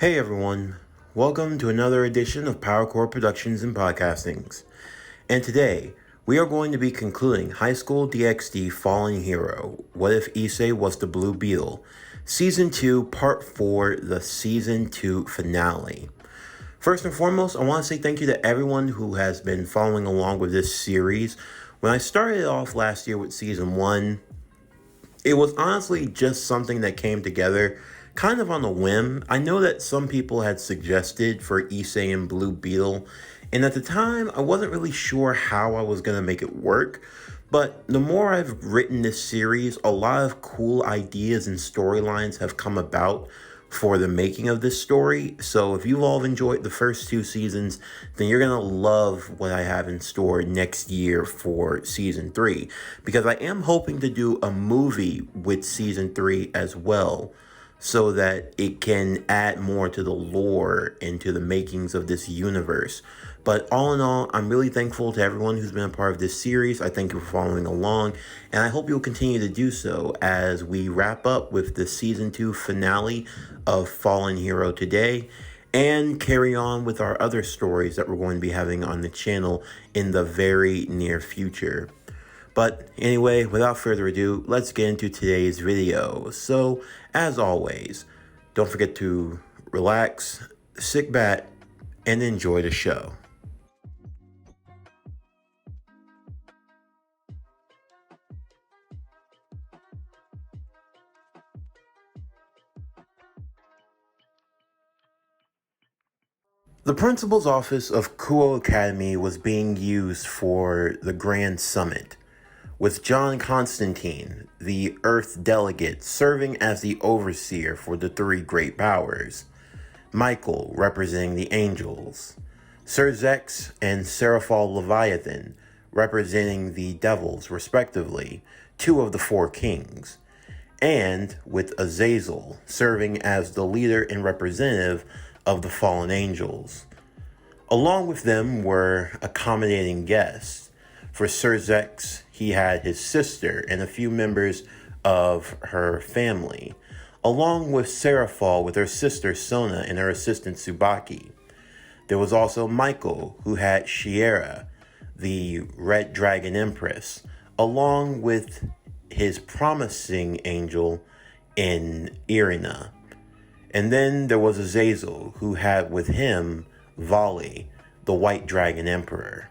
Hey everyone, welcome to another edition of PowerCore Productions and Podcastings. And today, we are going to be concluding Highschool DxD Fallen Hero, What If Issei Was the Blue Beetle, Season 2, Part 4, the Season 2 finale. First and foremost, I want to say thank you to everyone who has been following along with this series. When I started off last year with Season 1, it was honestly just something that came together kind of on a whim. I know that some people had suggested for Issei and Blue Beetle, and at the time I wasn't really sure how I was going to make it work. But the more I've written this series, a lot of cool ideas and storylines have come about for the making of this story. So if you've all enjoyed the first two seasons, then you're going to love what I have in store next year for season 3. Because I am hoping to do a movie with season 3 as well, so that it can add more to the lore and to the makings of this universe. But all in all, I'm really thankful to everyone who's been a part of this series. I thank you for following along, and I hope you'll continue to do so as we wrap up with the Season 2 finale of Fallen Hero today, and carry on with our other stories that we're going to be having on the channel in the very near future. But anyway, without further ado, let's get into today's video. So, as always, don't forget to relax, sit back, and enjoy the show. The principal's office of Kuo Academy was being used for the Grand Summit, with John Constantine, the Earth delegate, serving as the overseer for the three great powers, Michael representing the angels, Sir Zex and Seraphal Leviathan representing the devils respectively, two of the four kings, and with Azazel serving as the leader and representative of the fallen angels. Along with them were accommodating guests. For Sir Zex, he had his sister and a few members of her family, along with Seraphal with her sister Sona and her assistant Tsubaki. There was also Michael, who had Shiera, the Red Dragon Empress, along with his promising angel in Irina. And then there was Azazel, who had with him Vali, the White Dragon Emperor.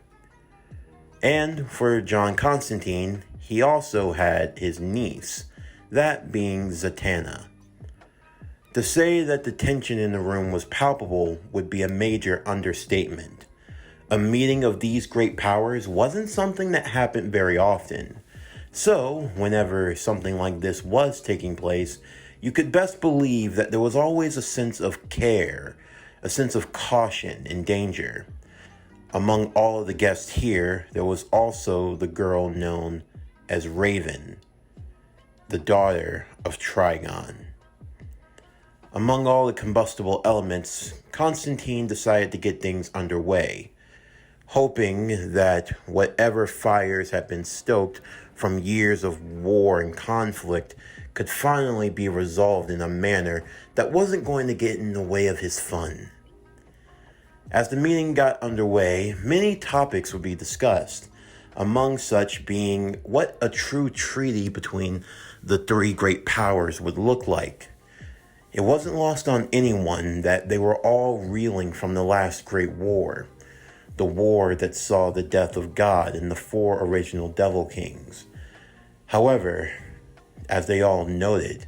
And for John Constantine, he also had his niece, that being Zatanna. To say that the tension in the room was palpable would be a major understatement. A meeting of these great powers wasn't something that happened very often. So, whenever something like this was taking place, you could best believe that there was always a sense of care, a sense of caution and danger. Among all of the guests here, there was also the girl known as Raven, the daughter of Trigon. Among all the combustible elements, Constantine decided to get things underway, hoping that whatever fires had been stoked from years of war and conflict could finally be resolved in a manner that wasn't going to get in the way of his fun. As the meeting got underway, many topics would be discussed, among such being what a true treaty between the three great powers would look like. It wasn't lost on anyone that they were all reeling from the last great war, the war that saw the death of God and the four original Devil Kings. However, as they all noted,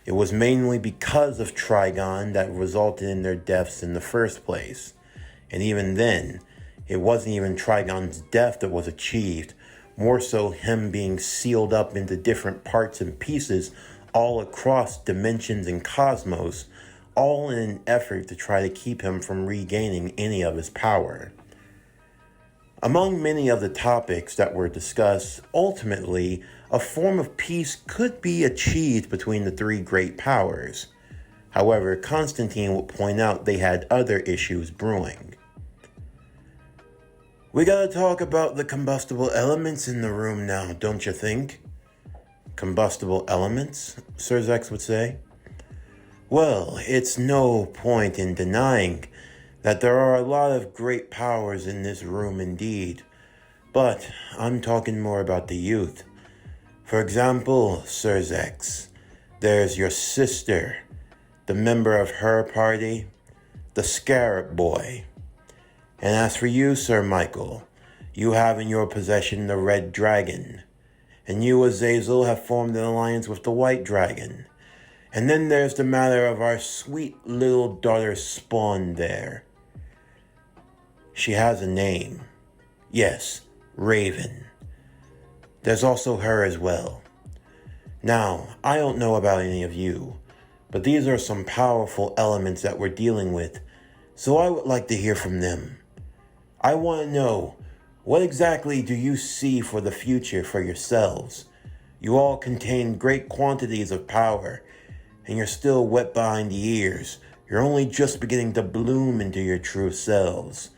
it was mainly because of Trigon that resulted in their deaths in the first place. And even then, it wasn't even Trigon's death that was achieved, more so him being sealed up into different parts and pieces all across dimensions and cosmos, all in an effort to try to keep him from regaining any of his power. Among many of the topics that were discussed, ultimately, a form of peace could be achieved between the three great powers. However, Constantine would point out they had other issues brewing. We gotta talk about the combustible elements in the room now, don't you think? Combustible elements, Sir Zex would say. Well, it's no point in denying that there are a lot of great powers in this room indeed, but I'm talking more about the youth. For example, Sir Zex, there's your sister, the member of her party, the Scarab Boy. And as for you, Sir Michael, you have in your possession the Red Dragon, and you, Azazel, have formed an alliance with the White Dragon. And then there's the matter of our sweet little daughter Spawn there. She has a name. Yes, Raven. There's also her as well. Now, I don't know about any of you, but these are some powerful elements that we're dealing with, so I would like to hear from them. I want to know, what exactly do you see for the future for yourselves? You all contain great quantities of power, and you're still wet behind the ears. You're only just beginning to bloom into your true selves.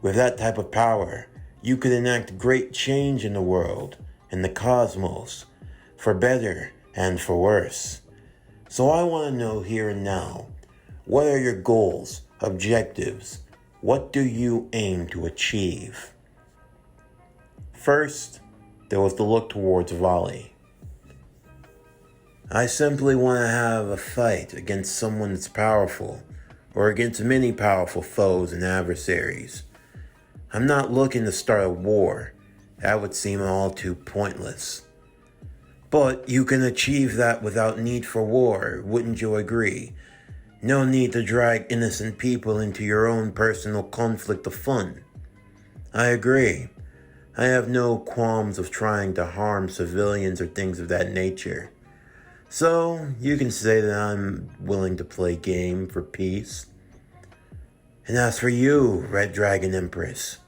With that type of power, you could enact great change in the world, in the cosmos, for better and for worse. So I want to know here and now, what are your goals, objectives? What do you aim to achieve? First, there was the look towards Volley. I simply want to have a fight against someone that's powerful, or against many powerful foes and adversaries. I'm not looking to start a war. That would seem all too pointless. But you can achieve that without need for war, wouldn't you agree? No need to drag innocent people into your own personal conflict of fun. I agree. I have no qualms of trying to harm civilians or things of that nature. So, you can say that I'm willing to play game for peace. And as for you, Red Dragon Empress,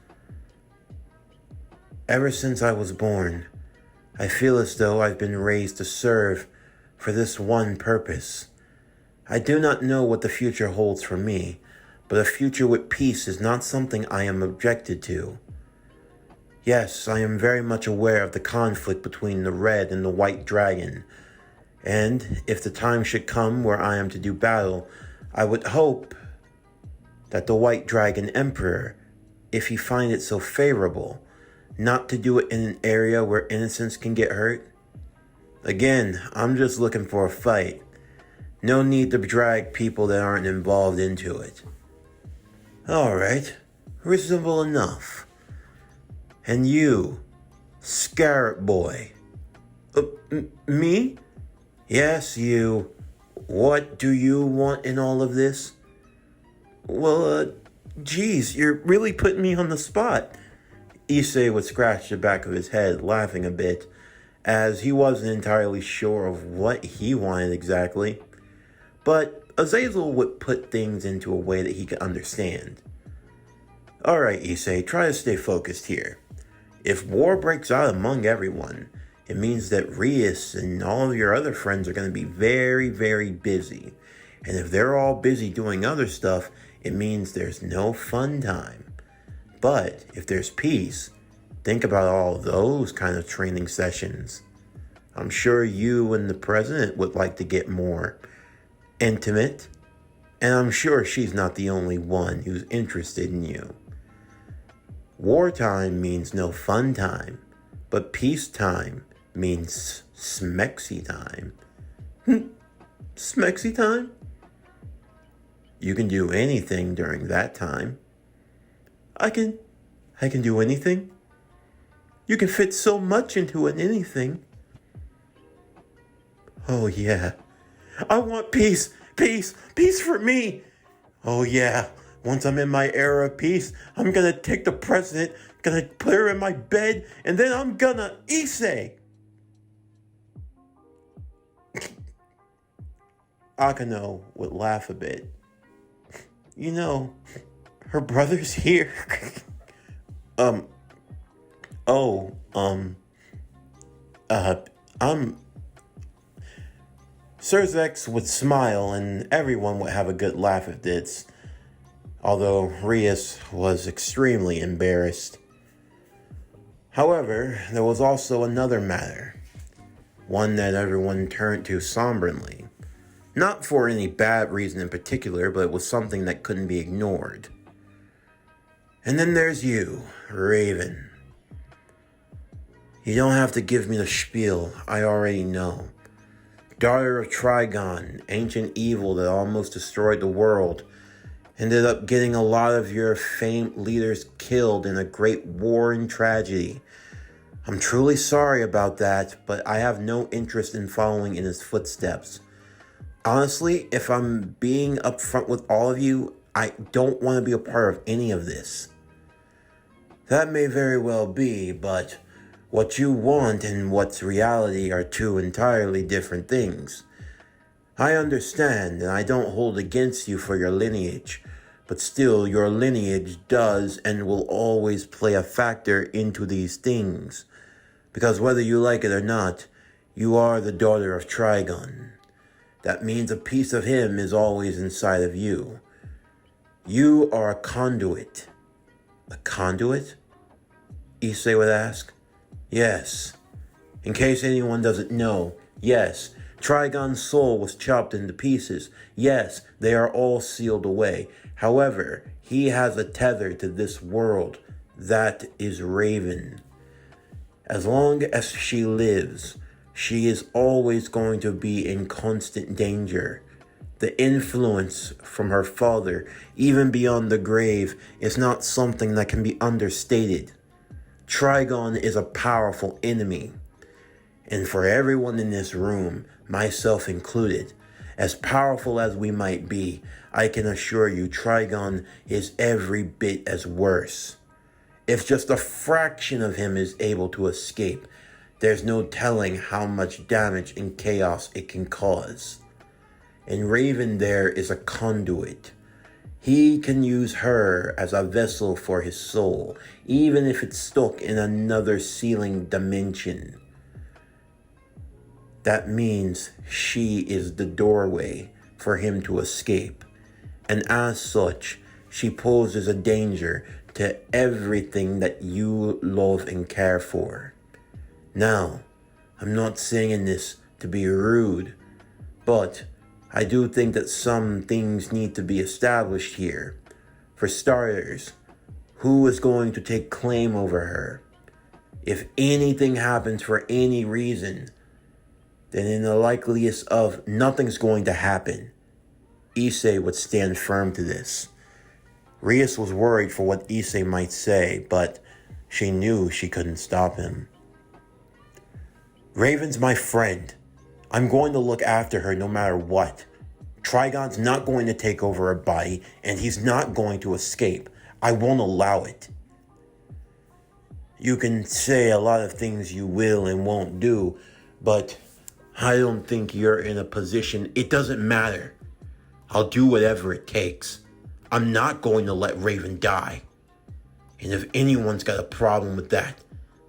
ever since I was born, I feel as though I've been raised to serve for this one purpose. I do not know what the future holds for me, but a future with peace is not something I am objected to. Yes, I am very much aware of the conflict between the Red and the White Dragon, and if the time should come where I am to do battle, I would hope that the White Dragon Emperor, if he find it so favorable, not to do it in an area where innocents can get hurt. Again, I'm just looking for a fight. No need to drag people that aren't involved into it. Alright, reasonable enough. And you, Scarab Boy. Me? Yes, you. What do you want in all of this? Well, geez, you're really putting me on the spot. Issei would scratch the back of his head, laughing a bit, as he wasn't entirely sure of what he wanted exactly. But Azazel would put things into a way that he could understand. Alright, Issei, try to stay focused here. If war breaks out among everyone, it means that Rias and all of your other friends are going to be very, very busy. And if they're all busy doing other stuff, it means there's no fun time. But if there's peace, think about all those kind of training sessions. I'm sure you and the president would like to get more intimate, and I'm sure she's not the only one who's interested in you. Wartime means no fun time, but peacetime means smexy time. Smexy time? You can do anything during that time. I can do anything? You can fit so much into an anything. Oh yeah. I want peace, peace, peace for me. Oh yeah. Once I'm in my era of peace, I'm gonna take the president, gonna put her in my bed, and then I'm gonna issei. Akano would laugh a bit. You know, her brother's here. Sir Zex would smile and everyone would have a good laugh at this, although Rias was extremely embarrassed. However, there was also another matter, one that everyone turned to somberly. Not for any bad reason in particular, but it was something that couldn't be ignored. And then there's you, Raven. You don't have to give me the spiel, I already know. Daughter of Trigon, ancient evil that almost destroyed the world, ended up getting a lot of your famed leaders killed in a great war and tragedy. I'm truly sorry about that, but I have no interest in following in his footsteps. Honestly, if I'm being upfront with all of you, I don't want to be a part of any of this. That may very well be, but what you want and what's reality are two entirely different things. I understand, and I don't hold against you for your lineage, but still your lineage does and will always play a factor into these things. Because whether you like it or not, you are the daughter of Trigon. That means a piece of him is always inside of you. You are a conduit. A conduit? Issei would ask. Yes. In case anyone doesn't know, yes, Trigon's soul was chopped into pieces. Yes, they are all sealed away. However, he has a tether to this world. That is Raven. As long as she lives, she is always going to be in constant danger. The influence from her father, even beyond the grave, is not something that can be understated. Trigon is a powerful enemy. And for everyone in this room, myself included, as powerful as we might be, I can assure you Trigon is every bit as worse. If just a fraction of him is able to escape, there's no telling how much damage and chaos it can cause. And Raven there is a conduit. He can use her as a vessel for his soul, even if it's stuck in another ceiling dimension. That means she is the doorway for him to escape. And as such, she poses a danger to everything that you love and care for. Now, I'm not saying this to be rude, but I do think that some things need to be established here. For starters, who is going to take claim over her? If anything happens for any reason, then in the likeliest of nothing's going to happen, Issei would stand firm to this. Rias was worried for what Issei might say, but she knew she couldn't stop him. Raven's my friend. I'm going to look after her no matter what. Trigon's not going to take over her body, and he's not going to escape. I won't allow it. You can say a lot of things you will and won't do, but I don't think you're in a position. It doesn't matter. I'll do whatever it takes. I'm not going to let Raven die. And if anyone's got a problem with that,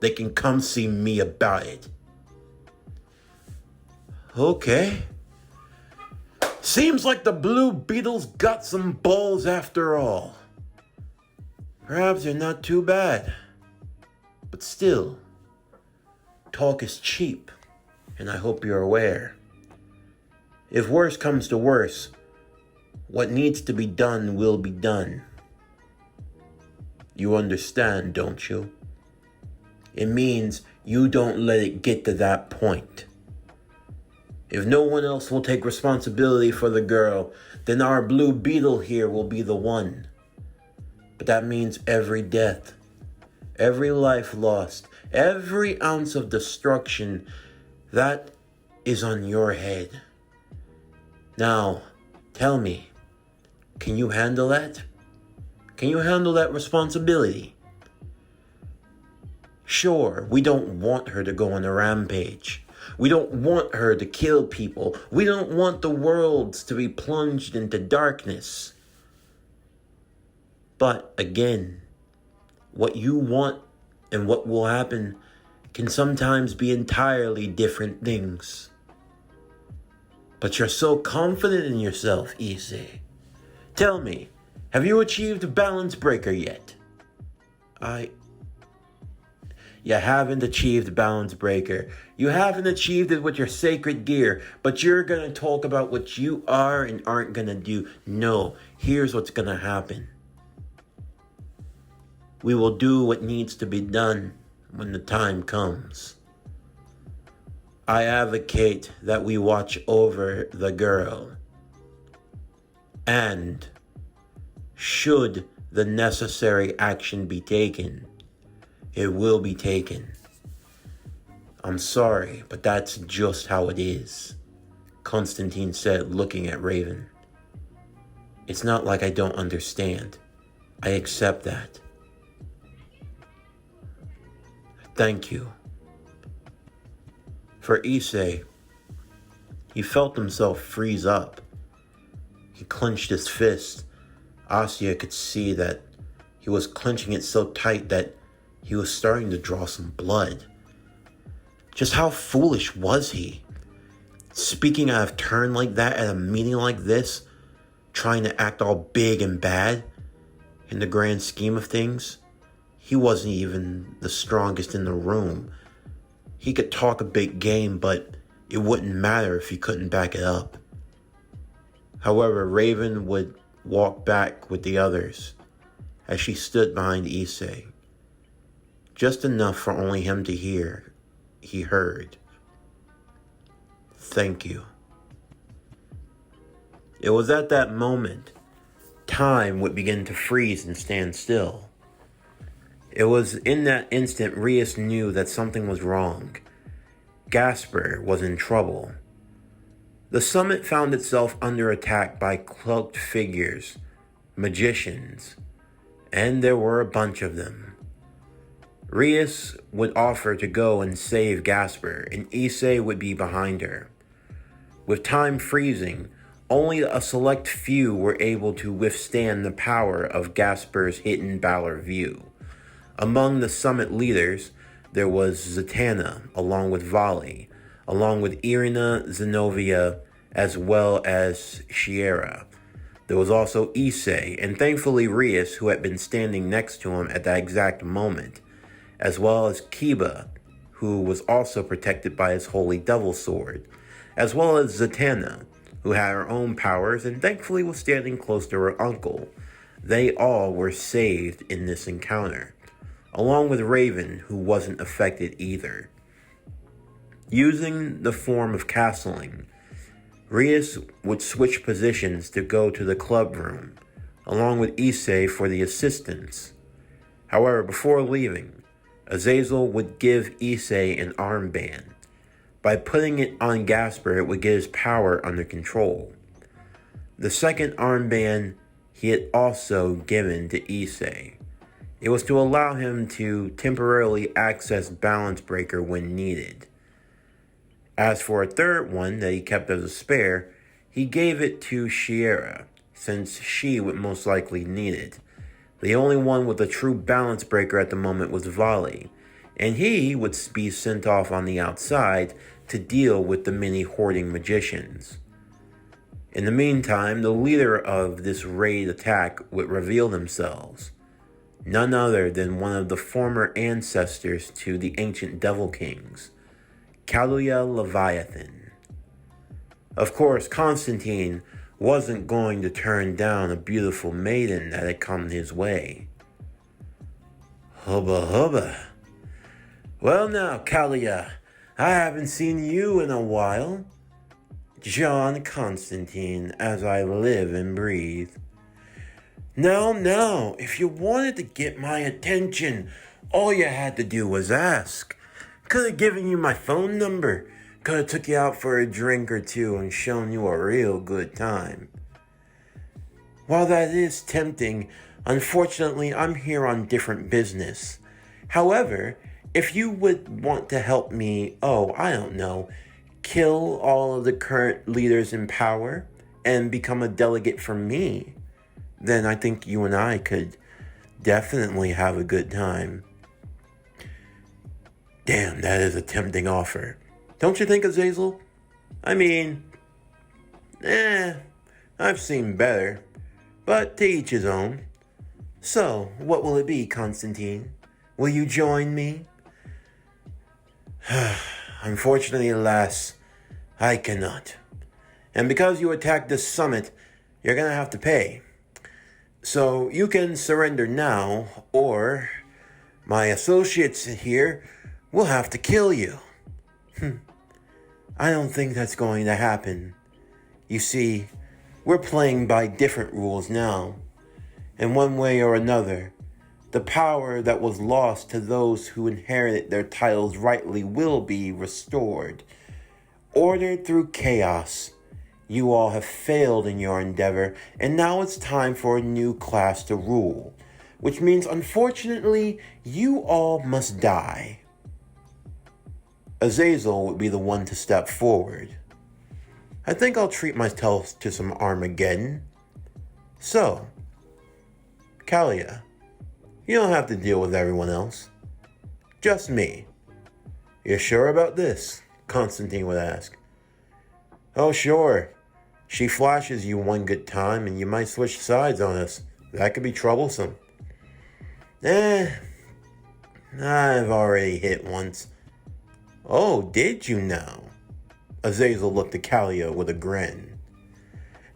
they can come see me about it. Okay. Seems like the Blue Beetle's got some balls after all. Perhaps they're not too bad. But still, talk is cheap, and I hope you're aware. If worse comes to worse, what needs to be done will be done. You understand, don't you? It means you don't let it get to that point. If no one else will take responsibility for the girl, then our Blue Beetle here will be the one. But that means every death, every life lost, every ounce of destruction, that is on your head. Now, tell me, can you handle that? Can you handle that responsibility? Sure, we don't want her to go on a rampage. We don't want her to kill people. We don't want the worlds to be plunged into darkness. But again, what you want and what will happen can sometimes be entirely different things. But you're so confident in yourself, Issei. Tell me, have you achieved Balance Breaker yet? You haven't achieved Balance Breaker. You haven't achieved it with your sacred gear, but you're gonna talk about what you are and aren't gonna do. No, here's what's gonna happen. We will do what needs to be done when the time comes. I advocate that we watch over the girl. And should the necessary action be taken, it will be taken. I'm sorry, but that's just how it is, Constantine said, looking at Raven. It's not like I don't understand. I accept that. Thank you. For Issei, he felt himself freeze up. He clenched his fist. Asya could see that he was clenching it so tight that he was starting to draw some blood. Just how foolish was he? Speaking out of turn like that at a meeting like this, trying to act all big and bad. In the grand scheme of things, he wasn't even the strongest in the room. He could talk a big game, but it wouldn't matter if he couldn't back it up. However, Raven would walk back with the others as she stood behind Issei. Just enough for only him to hear. He heard. Thank you. It was at that moment time would begin to freeze and stand still. It was in that instant Rias knew that something was wrong. Gasper was in trouble. The summit found itself under attack by cloaked figures, magicians, and there were a bunch of them. Rias would offer to go and save Gasper, and Issei would be behind her. With time freezing, only a select few were able to withstand the power of Gasper's hidden Balor view. Among the summit leaders, there was Zatanna, along with Vali, along with Irina, Zenobia, as well as Shiera. There was also Issei, and thankfully Rias, who had been standing next to him at that exact moment, as well as Kiba, who was also protected by his holy devil sword, as well as Zatanna, who had her own powers and thankfully was standing close to her uncle. They all were saved in this encounter, along with Raven, who wasn't affected either. Using the form of castling, Rias would switch positions to go to the club room, along with Issei for the assistants. However, before leaving, Azazel would give Issei an armband. By putting it on Gasper, it would get his power under control. The second armband he had also given to Issei. It was to allow him to temporarily access Balance Breaker when needed. As for a third one that he kept as a spare, he gave it to Shiera, since she would most likely need it. The only one with a true Balance Breaker at the moment was Vali, and he would be sent off on the outside to deal with the many hoarding magicians. In the meantime, the leader of this raid attack would reveal themselves. None other than one of the former ancestors to the ancient Devil Kings, Kaluya Leviathan. Of course, Constantine wasn't going to turn down a beautiful maiden that had come his way. Hubba hubba. Well now, Kaluya, I haven't seen you in a while. John Constantine, as I live and breathe. Now, if you wanted to get my attention, all you had to do was ask. Could have given you my phone number. Could have took you out for a drink or two and shown you a real good time. While that is tempting, unfortunately I'm here on different business. However, if you would want to help me, kill all of the current leaders in power and become a delegate for me, then I think you and I could definitely have a good time. Damn, that is a tempting offer. Don't you think, Azazel? I mean, I've seen better, but to each his own. So, what will it be, Constantine? Will you join me? Unfortunately, alas, I cannot. And because you attacked this summit, you're gonna have to pay. So you can surrender now, or my associates here will have to kill you. I don't think that's going to happen. You see, we're playing by different rules now. In one way or another, the power that was lost to those who inherited their titles rightly will be restored. Ordered through chaos, you all have failed in your endeavor, and now it's time for a new class to rule, which means, unfortunately, you all must die. Azazel would be the one to step forward. I think I'll treat myself to some Armageddon. So, Kalia, you don't have to deal with everyone else. Just me. You sure about this? Constantine would ask. Oh, sure. She flashes you one good time and you might switch sides on us. That could be troublesome. I've already hit once. Oh, did you now? Azazel looked at Kalia with a grin.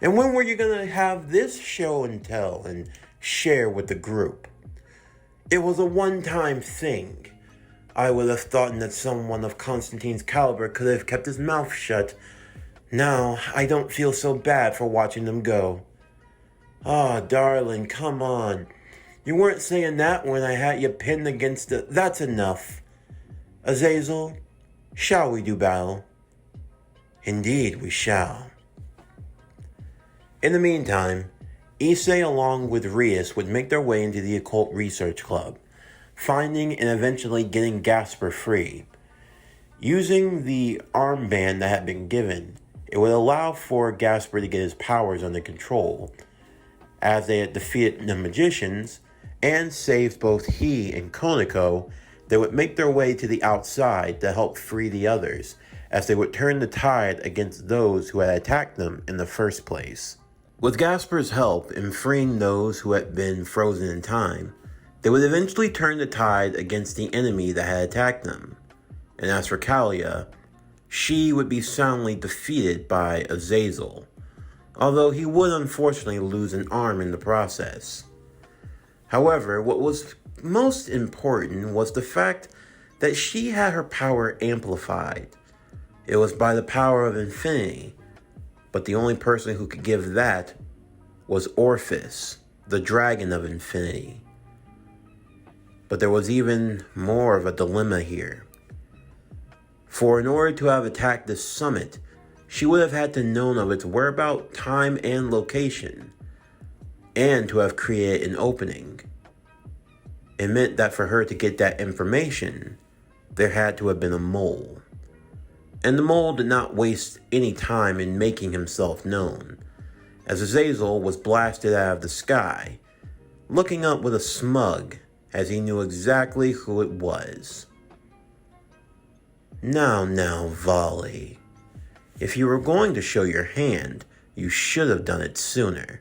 And when were you gonna have this show and tell and share with the group? It was a one-time thing. I would have thought that someone of Constantine's caliber could have kept his mouth shut. Now, I don't feel so bad for watching them go. Ah, darling, come on. You weren't saying that when I had you pinned against the... That's enough. Azazel, shall we do battle? Indeed, we shall. In the meantime, Issei along with Rias would make their way into the Occult Research Club, finding and eventually getting Gasper free. Using the armband that had been given, it would allow for Gasper to get his powers under control, as they had defeated the magicians and saved both he and Konako. They would make their way to the outside to help free the others, as they would turn the tide against those who had attacked them in the first place. With Gasper's help in freeing those who had been frozen in time, they would eventually turn the tide against the enemy that had attacked them. And as for Kalia, she would be soundly defeated by Azazel, although he would unfortunately lose an arm in the process. However, what was most important was the fact that she had her power amplified. It was by the power of infinity, but the only person who could give that was Orpheus, the dragon of infinity. But there was even more of a dilemma here. For in order to have attacked this summit, she would have had to know of its whereabout, time, and location, and to have created an opening. It meant that for her to get that information, there had to have been a mole. And the mole did not waste any time in making himself known, as Azazel was blasted out of the sky, looking up with a smug as he knew exactly who it was. Now, Volley. If you were going to show your hand, you should have done it sooner.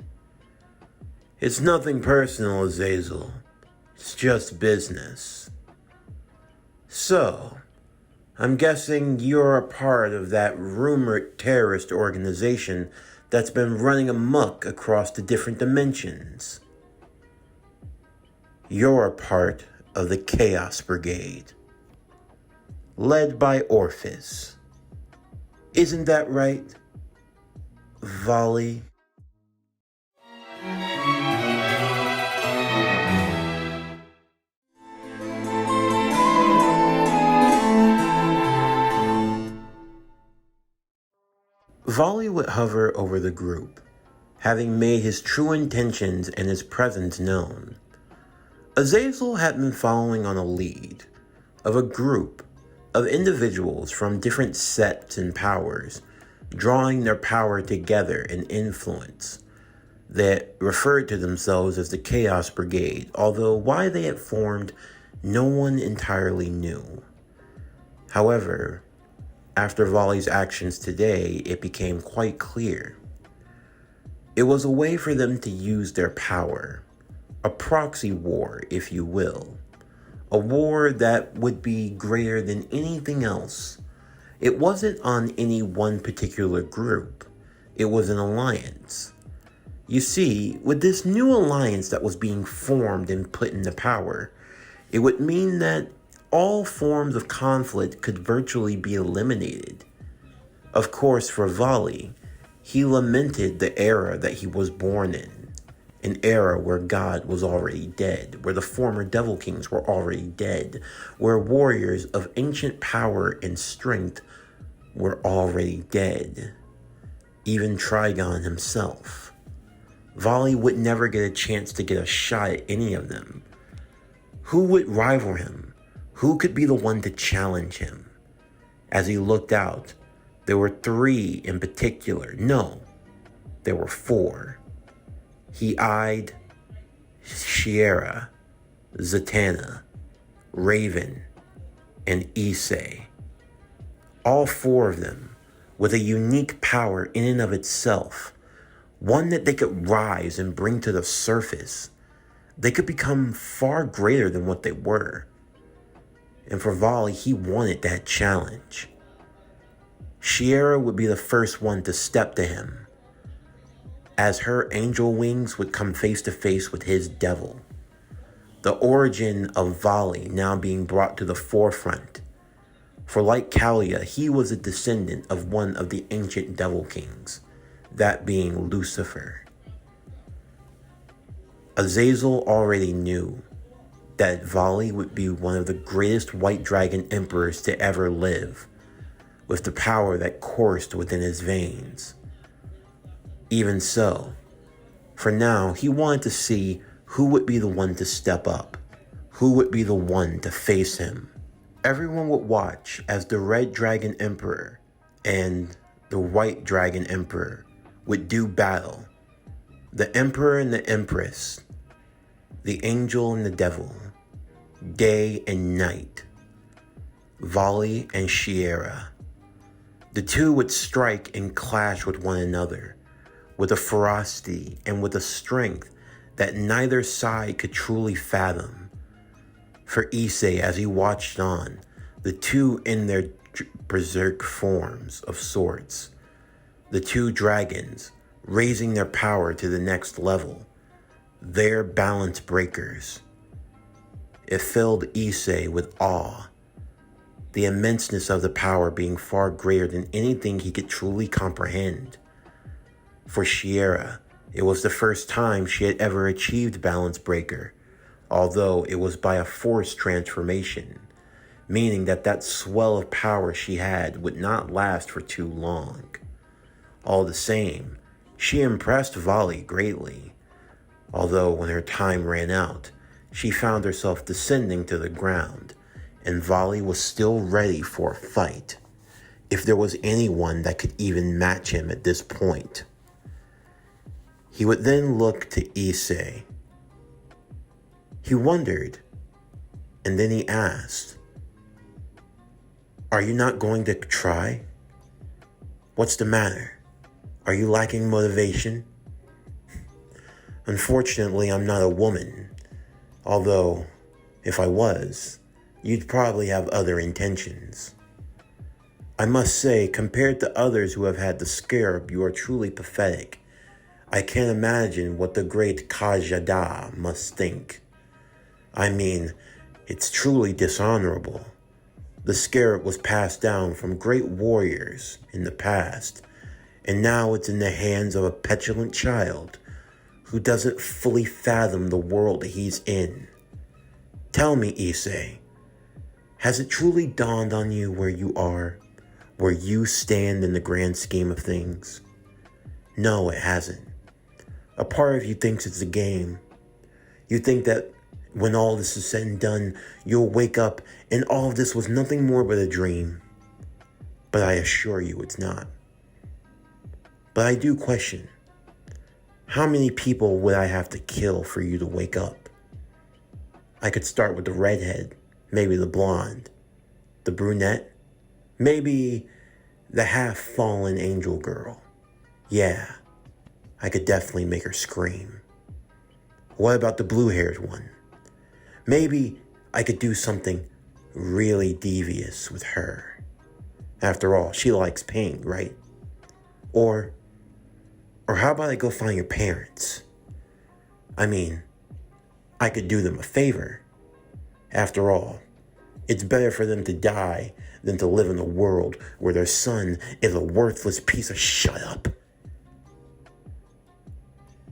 It's nothing personal, Azazel. It's just business. So, I'm guessing you're a part of that rumored terrorist organization that's been running amok across the different dimensions. You're a part of the Chaos Brigade, led by Orpheus. Isn't that right, Volley? Volley would hover over the group, having made his true intentions and his presence known. Azazel had been following on a lead of a group of individuals from different sets and powers, drawing their power together in influence, that referred to themselves as the Chaos Brigade, although why they had formed, no one entirely knew. However, after Volley's actions today, it became quite clear. It was a way for them to use their power, a proxy war, if you will, A war that would be greater than anything else. It wasn't on any one particular group. It was an alliance. You see, with this new alliance that was being formed and put into power, it would mean that all forms of conflict could virtually be eliminated. Of course, for Vali, he lamented the era that he was born in, an era where God was already dead, where the former Devil Kings were already dead, where warriors of ancient power and strength were already dead. Even Trigon himself. Vali would never get a chance to get a shot at any of them. Who would rival him? Who could be the one to challenge him? As he looked out, there were 3 in particular. No, there were 4. He eyed Shiera, Zatanna, Raven, and Issei. All 4 of them with a unique power in and of itself. One that they could rise and bring to the surface. They could become far greater than what they were. And for Vali, he wanted that challenge. Shiera would be the first one to step to him, as her angel wings would come face to face with his devil. The origin of Vali now being brought to the forefront. For like Kalia, he was a descendant of one of the ancient Devil Kings, that being Lucifer. Azazel already knew that Vali would be one of the greatest white dragon emperors to ever live, with the power that coursed within his veins. Even so, for now, he wanted to see who would be the one to step up, who would be the one to face him. Everyone would watch as the Red Dragon Emperor and the White Dragon Emperor would do battle. The Emperor and the Empress, the Angel and the Devil, day and night, Vali and Shiera. The 2 would strike and clash with one another, with a ferocity and with a strength that neither side could truly fathom. For Issei, as he watched on, the 2 in their berserk forms of sorts, the 2 dragons raising their power to the next level, their balance breakers. It filled Issei with awe, the immenseness of the power being far greater than anything he could truly comprehend. For Shiera, it was the first time she had ever achieved balance breaker, although it was by a forced transformation, meaning that swell of power she had would not last for too long. All the same, she impressed Vali greatly, although when her time ran out, she found herself descending to the ground, and Vali was still ready for a fight, if there was anyone that could even match him at this point. He would then look to Issei. He wondered, and then he asked, "Are you not going to try? What's the matter? Are you lacking motivation?" Unfortunately, I'm not a woman, although if I was, you'd probably have other intentions. I must say, compared to others who have had the scarab, you are truly pathetic. I can't imagine what the great Kajada must think. I mean, it's truly dishonorable. The scarab was passed down from great warriors in the past, and now it's in the hands of a petulant child who doesn't fully fathom the world he's in. Tell me, Issei, has it truly dawned on you where you are, where you stand in the grand scheme of things? No, it hasn't. A part of you thinks it's a game. You think that when all this is said and done, you'll wake up and all of this was nothing more but a dream. But I assure you it's not. But I do question, how many people would I have to kill for you to wake up? I could start with the redhead, maybe the blonde, the brunette, maybe the half-fallen angel girl. Yeah, I could definitely make her scream. What about the blue-haired one? Maybe I could do something really devious with her. After all, she likes pain, right? Or how about I go find your parents? I mean, I could do them a favor. After all, it's better for them to die than to live in a world where their son is a worthless piece of shut up.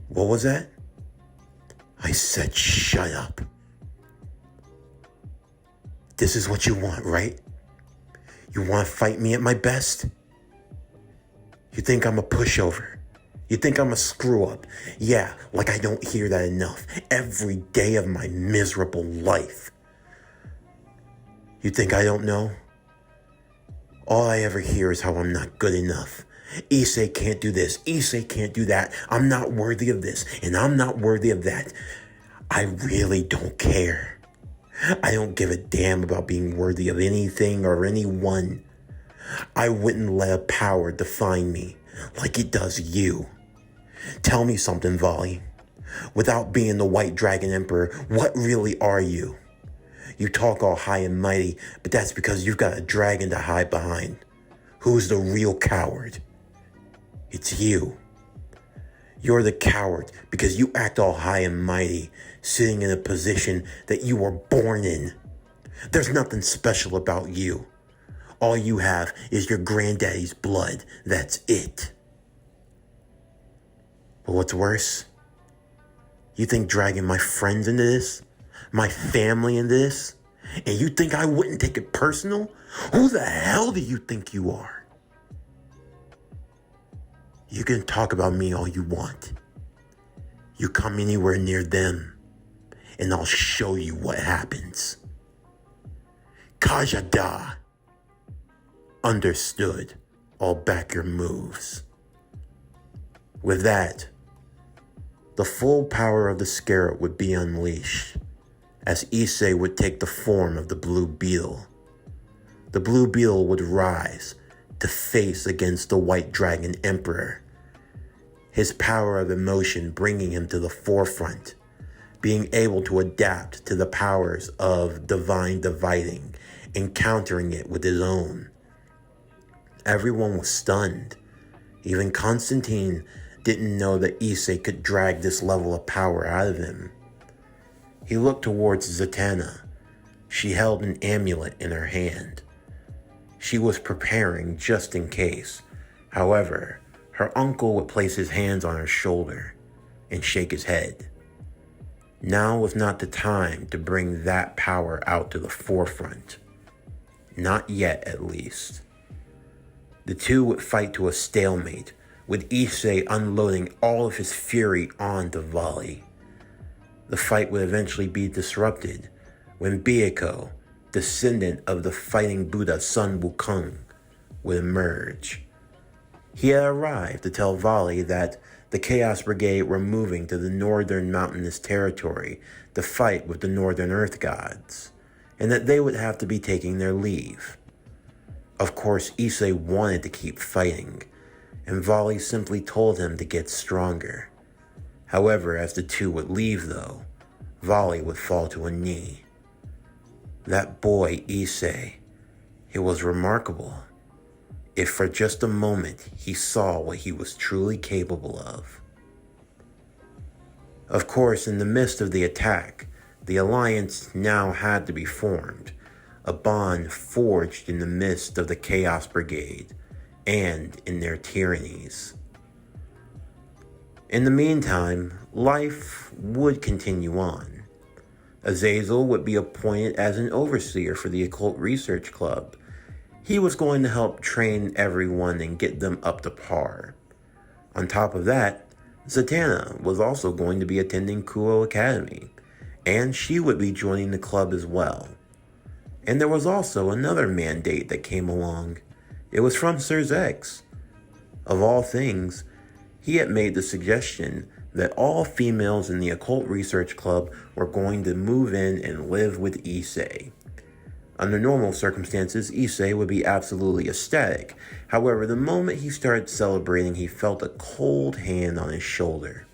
What was that? I said shut up. This is what you want, right? You want to fight me at my best? You think I'm a pushover? You think I'm a screw up? Yeah, like I don't hear that enough every day of my miserable life. You think I don't know? All I ever hear is how I'm not good enough. Issei can't do this. Issei can't do that. I'm not worthy of this, and I'm not worthy of that. I really don't care. I don't give a damn about being worthy of anything or anyone. I wouldn't let a power define me like it does you. Tell me something, Volley. Without being the White Dragon Emperor, what really are you? You talk all high and mighty, but that's because you've got a dragon to hide behind. Who's the real coward? It's you. You're the coward because you act all high and mighty, sitting in a position that you were born in. There's nothing special about you. All you have is your granddaddy's blood. That's it. But what's worse? You think dragging my friends into this? My family into this? And you think I wouldn't take it personal? Who the hell do you think you are? You can talk about me all you want. You come anywhere near them, and I'll show you what happens. Kajada. Understood. I'll back your moves. With that, the full power of the Scarab would be unleashed, as Issei would take the form of the Blue Beetle. The Blue Beetle would rise to face against the White Dragon Emperor, his power of emotion bringing him to the forefront, being able to adapt to the powers of divine dividing and countering it with his own. Everyone was stunned. Even Constantine didn't know that Issei could drag this level of power out of him. He looked towards Zatanna. She held an amulet in her hand. She was preparing just in case. However, her uncle would place his hands on her shoulder and shake his head. Now was not the time to bring that power out to the forefront. Not yet, at least. The two would fight to a stalemate, with Issei unloading all of his fury onto Volley. The fight would eventually be disrupted when Byakuya, descendant of the fighting Buddha Sun Wukong, would emerge. He had arrived to tell Volley that the Chaos Brigade were moving to the northern mountainous territory to fight with the Northern Earth gods, and that they would have to be taking their leave. Of course, Issei wanted to keep fighting, and Volley simply told him to get stronger. However, as the two would leave though, Volley would fall to a knee. That boy, Issei, it was remarkable. If for just a moment he saw what he was truly capable of. Of course, in the midst of the attack, the alliance now had to be formed, a bond forged in the midst of the Chaos Brigade and in their tyrannies. In the meantime, life would continue on. Azazel would be appointed as an overseer for the Occult Research Club. He was going to help train everyone and get them up to par. On top of that, Zatanna was also going to be attending Kuo Academy, and she would be joining the club as well. And there was also another mandate that came along. It was from Sir Zex. Of all things, he had made the suggestion that all females in the Occult Research Club were going to move in and live with Issei. Under normal circumstances, Issei would be absolutely ecstatic. However, the moment he started celebrating, he felt a cold hand on his shoulder.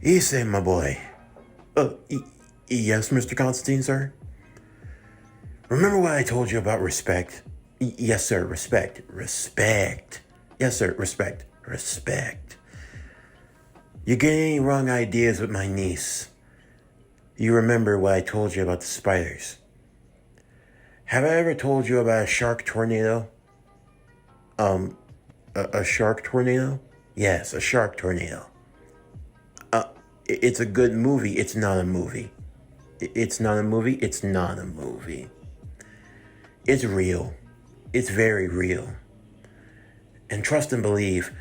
Issei, my boy. Yes, Mr. Constantine, sir? Remember what I told you about respect? Yes, sir, respect. Respect. Yes, sir, respect. Respect. You get any wrong ideas with my niece? You remember what I told you about the spiders? Have I ever told you about a shark tornado? A shark tornado? Yes, a shark tornado. It's a good movie. It's not a movie. It's not a movie. It's not a movie. It's real. It's very real. And trust and believe,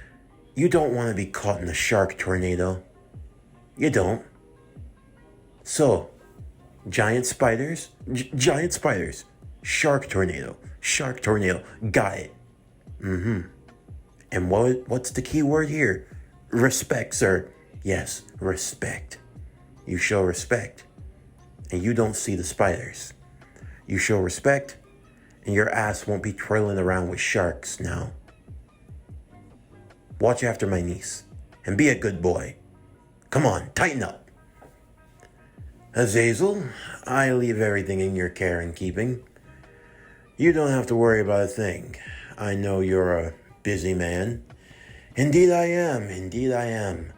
you don't want to be caught in a shark tornado. You don't. So, giant spiders, giant spiders, shark tornado, got it. And what's the key word here? Respect, sir. Yes, respect. You show respect, and you don't see the spiders. You show respect, and your ass won't be trailing around with sharks now. Watch after my niece, and be a good boy. Come on, tighten up. Azazel, I leave everything in your care and keeping. You don't have to worry about a thing. I know you're a busy man. Indeed I am.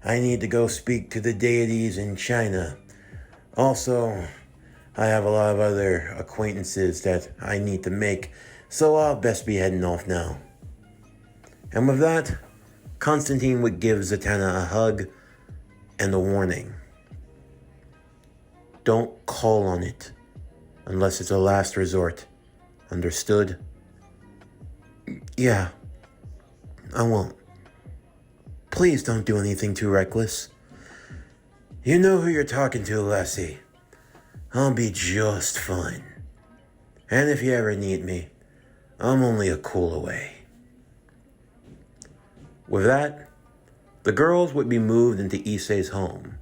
I need to go speak to the deities in China. Also, I have a lot of other acquaintances that I need to make, so I'll best be heading off now. And with that, Constantine would give Zatanna a hug and a warning. Don't call on it unless it's a last resort. Understood? Yeah, I won't. Please don't do anything too reckless. You know who you're talking to, Lassie. I'll be just fine. And if you ever need me, I'm only a call away. With that, the girls would be moved into Issei's home,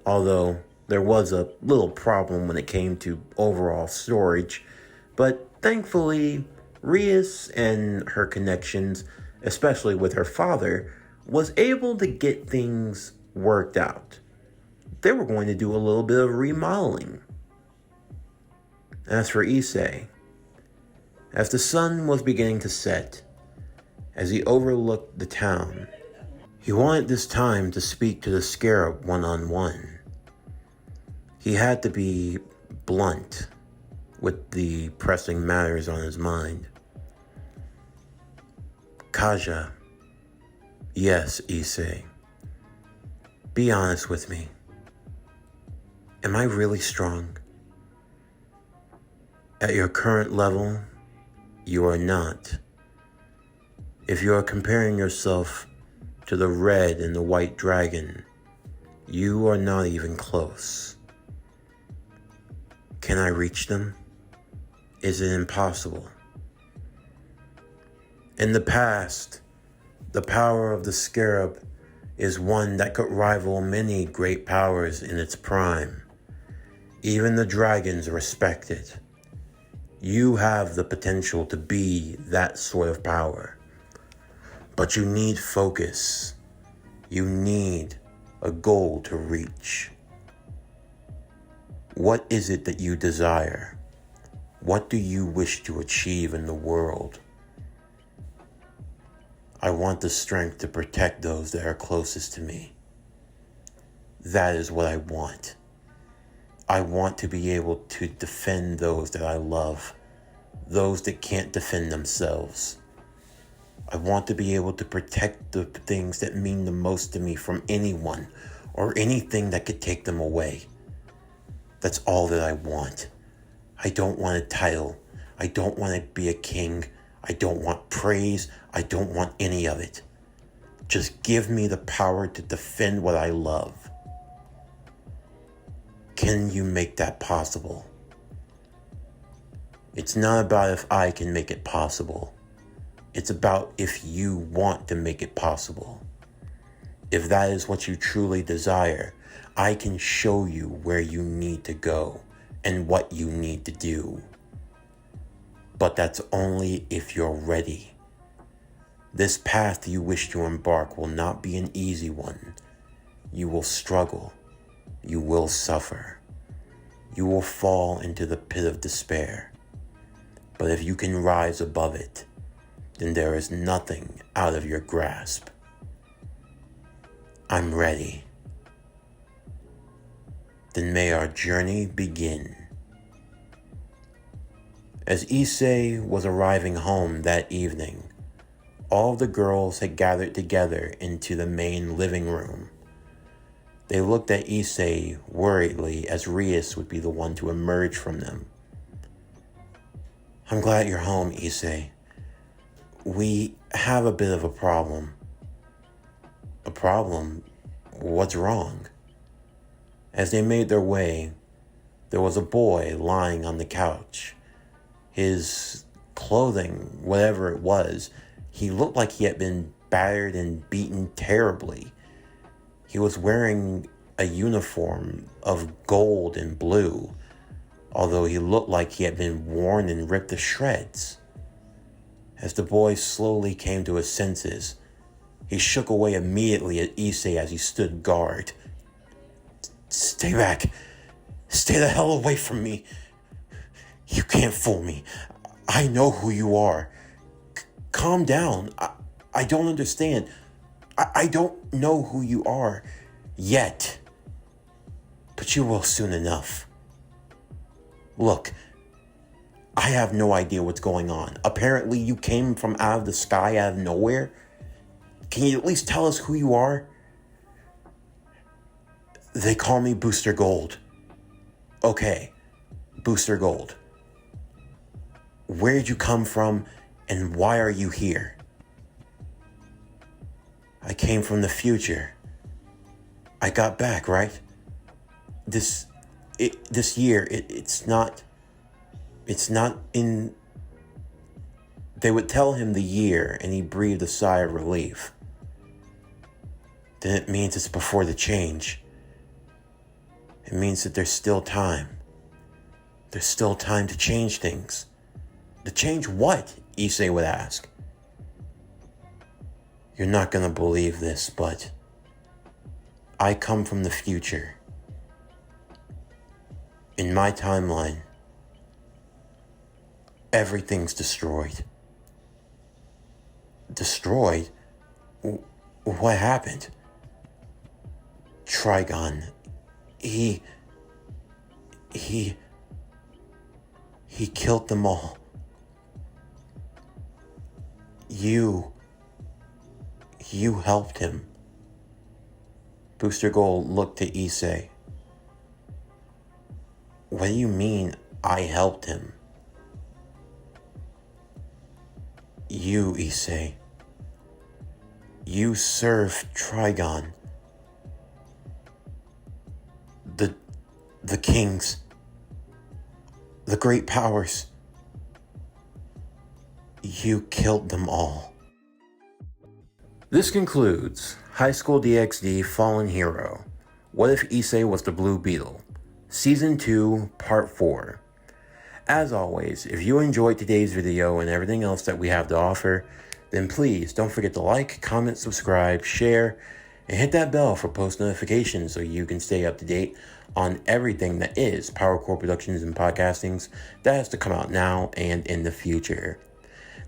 although there was a little problem when it came to overall storage, but thankfully, Rias and her connections, especially with her father, was able to get things worked out. They were going to do a little bit of remodeling. As for Issei, as the sun was beginning to set, as he overlooked the town, he wanted this time to speak to the scarab one-on-one. He had to be blunt with the pressing matters on his mind. Kaja, yes, Issei. Be honest with me. Am I really strong? At your current level, you are not. If you are comparing yourself to the red and the white dragon, you are not even close. Can I reach them? Is it impossible? In the past, the power of the scarab is one that could rival many great powers in its prime. Even the dragons respect it. You have the potential to be that sort of power. But you need focus. You need a goal to reach. What is it that you desire? What do you wish to achieve in the world? I want the strength to protect those that are closest to me. That is what I want. I want to be able to defend those that I love, those that can't defend themselves. I want to be able to protect the things that mean the most to me from anyone or anything that could take them away. That's all that I want. I don't want a title. I don't want to be a king. I don't want praise. I don't want any of it. Just give me the power to defend what I love. Can you make that possible? It's not about if I can make it possible. It's about if you want to make it possible. If that is what you truly desire, I can show you where you need to go and what you need to do. But that's only if you're ready. This path you wish to embark will not be an easy one. You will struggle. You will suffer. you will fall into the pit of despair. But if you can rise above it, then there is nothing out of your grasp. I'm ready. Then may our journey begin. As Issei was arriving home that evening, all of the girls had gathered together into the main living room. They looked at Issei worriedly as Rias would be the one to emerge from them. I'm glad you're home, Issei. We have a bit of a problem. A problem? What's wrong? As they made their way, there was a boy lying on the couch. His clothing, whatever it was, he looked like he had been battered and beaten terribly. He was wearing a uniform of gold and blue, although he looked like he had been worn and ripped to shreds. As the boy slowly came to his senses, he shook away immediately at Issei as he stood guard. Stay back. Stay the hell away from me. You can't fool me. I know who you are. Calm down. I don't understand. I don't know who you are yet. But you will soon enough. Look, I have no idea what's going on. Apparently you came from out of the sky, out of nowhere. Can you at least tell us who you are? They call me Booster Gold. Okay, Booster Gold. Where did you come from and why are you here? I came from the future. I got back, right? This year, it's not in... They would tell him the year and he breathed a sigh of relief. Then it means it's before the change. It means that there's still time. There's still time to change things. To change what? Issei would ask. You're not gonna believe this, but I come from the future. In my timeline, everything's destroyed. Destroyed? What happened? Trigon. He killed them all. You helped him. Booster Gold looked to Issei. What do you mean, I helped him? You, Issei. You served Trigon. The kings. The great powers. You killed them all. This concludes High School DxD Fallen Hero. What if Issei was the Blue Beetle? Season 2, Part 4. As always, if you enjoyed today's video and everything else that we have to offer, then please don't forget to like, comment, subscribe, share, and hit that bell for post notifications so you can stay up to date on everything that is PowerCore Productions and Podcastings that has to come out now and in the future.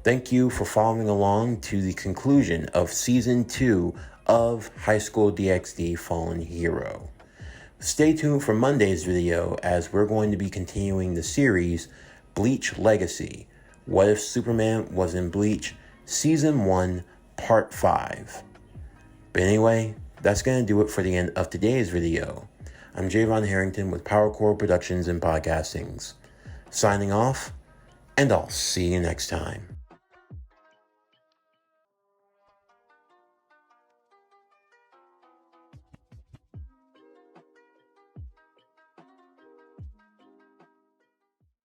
Thank you for following along to the conclusion of Season 2 of High School DxD Fallen Hero. Stay tuned for Monday's video as we're going to be continuing the series Bleach Legacy. What if Superman was in Bleach? Season 1, Part 5. But anyway, that's going to do it for the end of today's video. I'm Javon Harrington with PowerCore Productions and Podcastings. Signing off, and I'll see you next time.